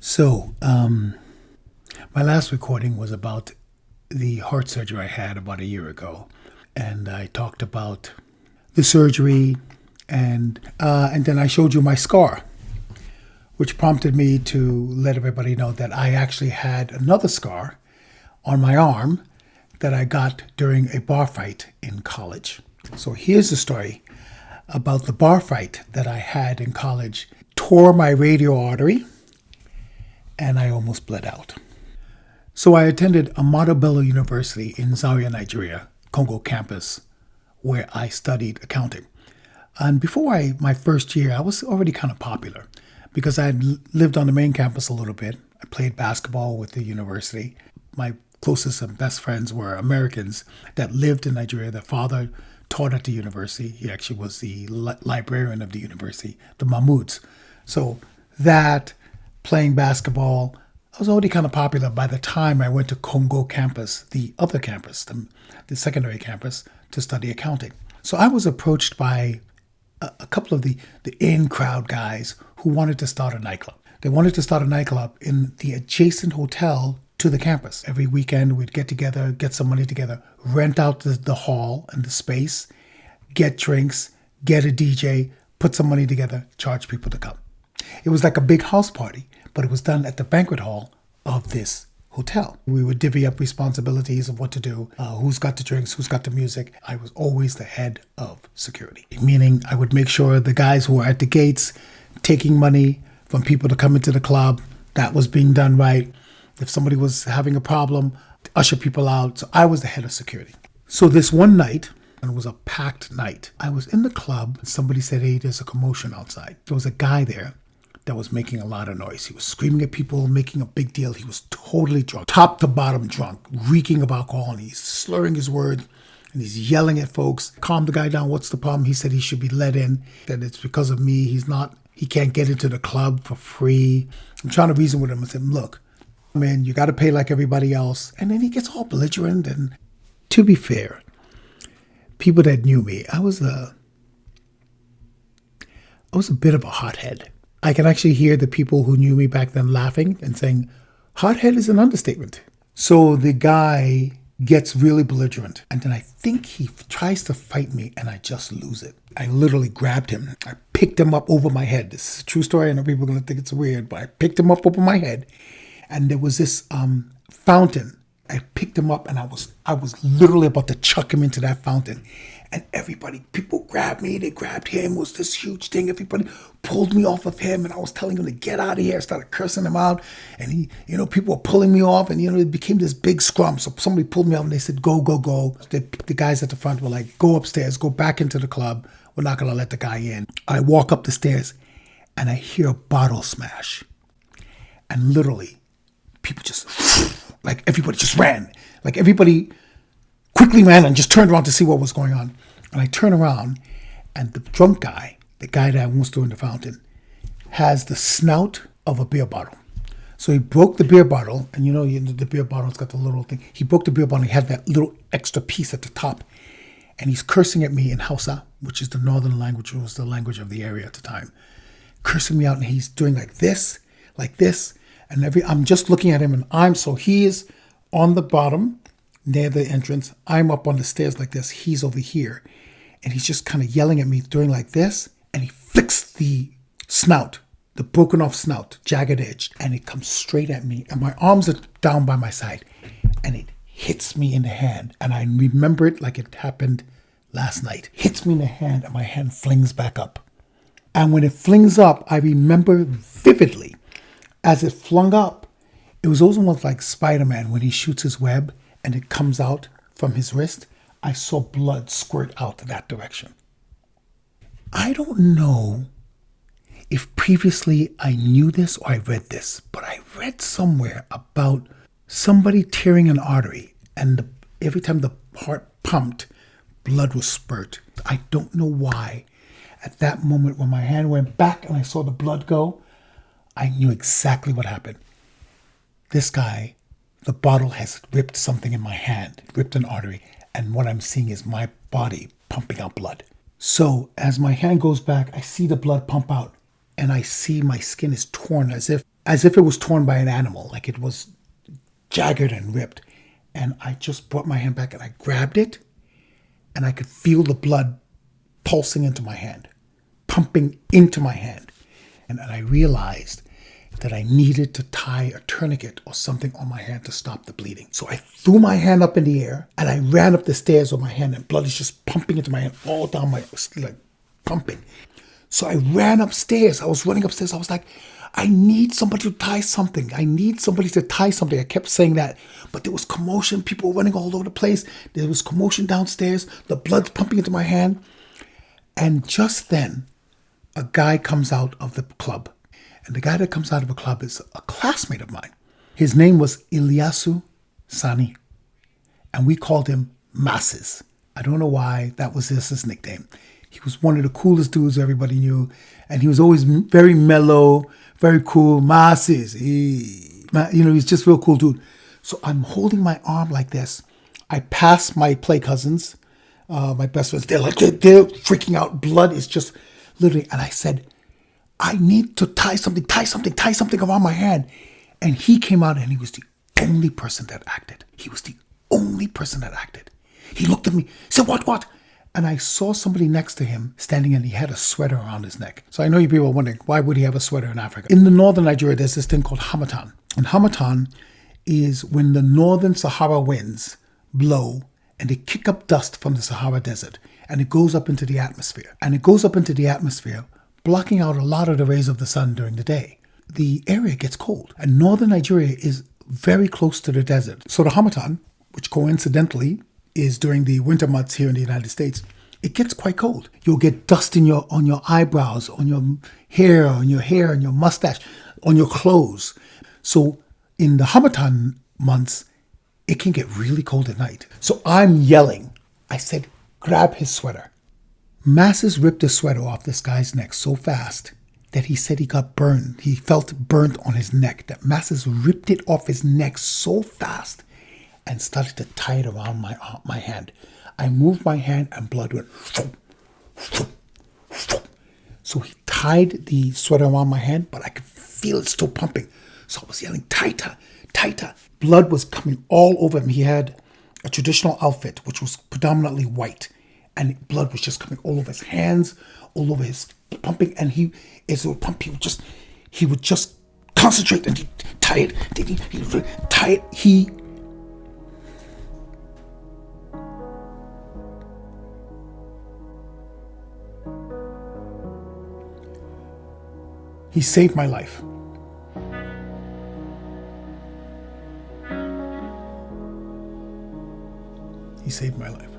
So, my last recording was about the heart surgery I had about a year ago, and I talked about the surgery, and then I showed you my scar, which prompted me to let everybody know that I actually had another scar on my arm that I got during a bar fight in college. So here's the story about the bar fight that I had in college. Tore my radial artery, and I almost bled out. So I attended Ahmadu Bello University in Zaria, Nigeria, Congo campus, where I studied accounting. And before my first year, I was already kind of popular because I had lived on the main campus a little bit. I played basketball with the university. My closest and best friends were Americans that lived in Nigeria. Their father taught at the university. He actually was the librarian of the university, the Mahmoods. So that, playing basketball, I was already kind of popular by the time I went to Congo campus, the other campus, the secondary campus, to study accounting. So I was approached by a couple of the in-crowd guys who wanted to start a nightclub. They wanted to start a nightclub in the adjacent hotel to the campus. Every weekend we'd get together, get some money together, rent out the hall and the space, get drinks, get a DJ, put some money together, charge people to come. It was like a big house party, but it was done at the banquet hall of this hotel. We would divvy up responsibilities of what to do, who's got the drinks, who's got the music. I was always the head of security, meaning I would make sure the guys who were at the gates taking money from people to come into the club, that was being done right. If somebody was having a problem, usher people out. So I was the head of security. So this one night, and it was a packed night, I was in the club and somebody said, "Hey, there's a commotion outside." There was a guy there that was making a lot of noise. He was screaming at people, making a big deal. He was totally drunk, top to bottom drunk, reeking of alcohol, and he's slurring his words, and he's yelling at folks. Calm the guy down. What's the problem? He said he should be let in, that it's because of me. He can't get into the club for free. I'm trying to reason with him. I said, "Look, man, you got to pay like everybody else." And then he gets all belligerent. And to be fair, people that knew me, I was a bit of a hothead. I can actually hear the people who knew me back then laughing and saying, "Hothead is an understatement." So the guy gets really belligerent. And then I think he tries to fight me and I just lose it. I literally grabbed him. I picked him up over my head. This is a true story. I know people are going to think it's weird, but I picked him up over my head. And there was this fountain. I picked him up and I was literally about to chuck him into that fountain. And people grabbed me, they grabbed him. It was this huge thing. Everybody pulled me off of him and I was telling him to get out of here. I started cursing him out. And people were pulling me off and, it became this big scrum. So somebody pulled me off and they said, "Go, go, go." The guys at the front were like, "Go upstairs, go back into the club. We're not going to let the guy in." I walk up the stairs and I hear a bottle smash. And literally, people just, like everybody just ran. Like everybody quickly ran and just turned around to see what was going on. And I turn around and the drunk guy, the guy that I almost threw in the fountain, has the snout of a beer bottle. So he broke the beer bottle, and the beer bottle's got the little thing. He broke the beer bottle, he had that little extra piece at the top. And he's cursing at me in Hausa, which is the northern language, was the language of the area at the time. Cursing me out, and he's doing like this. And I'm just looking at him, and he is on the bottom near the entrance. I'm up on the stairs like this. He's over here. And he's just kind of yelling at me, doing like this. And he flicks the snout, the broken off snout, jagged edged. And it comes straight at me. And my arms are down by my side. And it hits me in the hand. And I remember it like it happened last night. Hits me in the hand and my hand flings back up. And when it flings up, I remember vividly, as it flung up, it was almost like Spider-Man when he shoots his web and it comes out from his wrist. I saw blood squirt out that direction. I don't know if previously I knew this or I read this, but I read somewhere about somebody tearing an artery and every time the heart pumped, blood was spurt. I don't know why. At that moment when my hand went back and I saw the blood go, I knew exactly what happened. This guy, the bottle has ripped something in my hand, ripped an artery, and what I'm seeing is my body pumping out blood. So as my hand goes back, I see the blood pump out, and I see my skin is torn as if as if it was torn by an animal, like it was jagged and ripped. And I just brought my hand back and I grabbed it, and I could feel the blood pulsing into my hand, pumping into my hand. And I realized that I needed to tie a tourniquet or something on my hand to stop the bleeding. So I threw my hand up in the air and I ran up the stairs with my hand, and blood is just pumping into my hand, all down my, like pumping. So I ran upstairs. I was running upstairs. I was like, I need somebody to tie something. I need somebody to tie something. I kept saying that, but there was commotion. People were running all over the place. There was commotion downstairs. The blood's pumping into my hand. And just then, a guy comes out of the club. And the guy that comes out of the club is a classmate of mine. His name was Ilyasu Sani. And we called him Masses. I don't know why that was his nickname. He was one of the coolest dudes everybody knew. And he was always very mellow, very cool. Masses. He's just a real cool dude. So I'm holding my arm like this. I pass my play cousins, my best friends. They're freaking out. Blood is just literally. And I said, I need to tie something around my hand. And he came out, and he was the only person that acted. He was the only person that acted. He looked at me, said, what? And I saw somebody next to him standing, and he had a sweater around his neck. So I know you people are wondering, why would he have a sweater in Africa? In the northern Nigeria, there's this thing called Hamatan. And Hamatan is when the northern Sahara winds blow and they kick up dust from the Sahara Desert, and it goes up into the atmosphere. And it goes up into the atmosphere, blocking out a lot of the rays of the sun during the day. The area gets cold, and northern Nigeria is very close to the desert. So the Hamatan, which coincidentally is during the winter months here in the United States, it gets quite cold. You'll get dust on your eyebrows, on your hair, on your mustache, on your clothes. So in the Hamatan months, it can get really cold at night. So I'm yelling. I said, grab his sweater. Masses ripped the sweater off this guy's neck so fast that he said he got burned. He felt burnt on his neck. That Masses ripped it off his neck so fast and started to tie it around my hand. I moved my hand and blood went. So he tied the sweater around my hand, but I could feel it still pumping. So I was yelling, tighter, tighter. Blood was coming all over him. He had a traditional outfit, which was predominantly white. And blood was just coming all over his hands, all over his pumping. And as it would pump, he would just concentrate and he'd tie it. He would tie it. He saved my life. He saved my life.